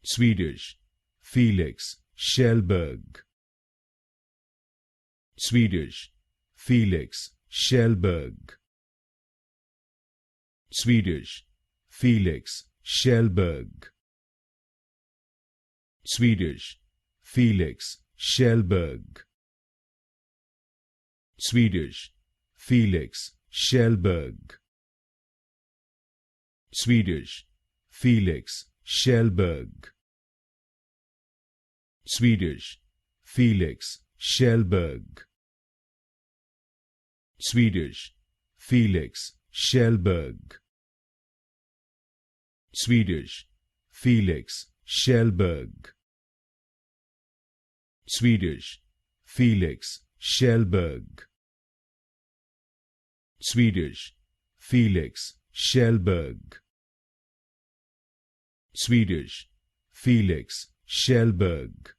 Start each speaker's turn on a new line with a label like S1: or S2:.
S1: Swedish, Felix Kjellberg. Swedish, Felix Kjellberg. Swedish, Felix Kjellberg. Swedish, Felix Kjellberg. Swedish, Felix Kjellberg. Swedish, Felix Kjellberg. Swedish, Felix Kjellberg. Swedish, Felix Kjellberg. Swedish, Felix Kjellberg. Swedish, Felix Kjellberg. Swedish, Felix Kjellberg. Swedish, Felix Kjellberg.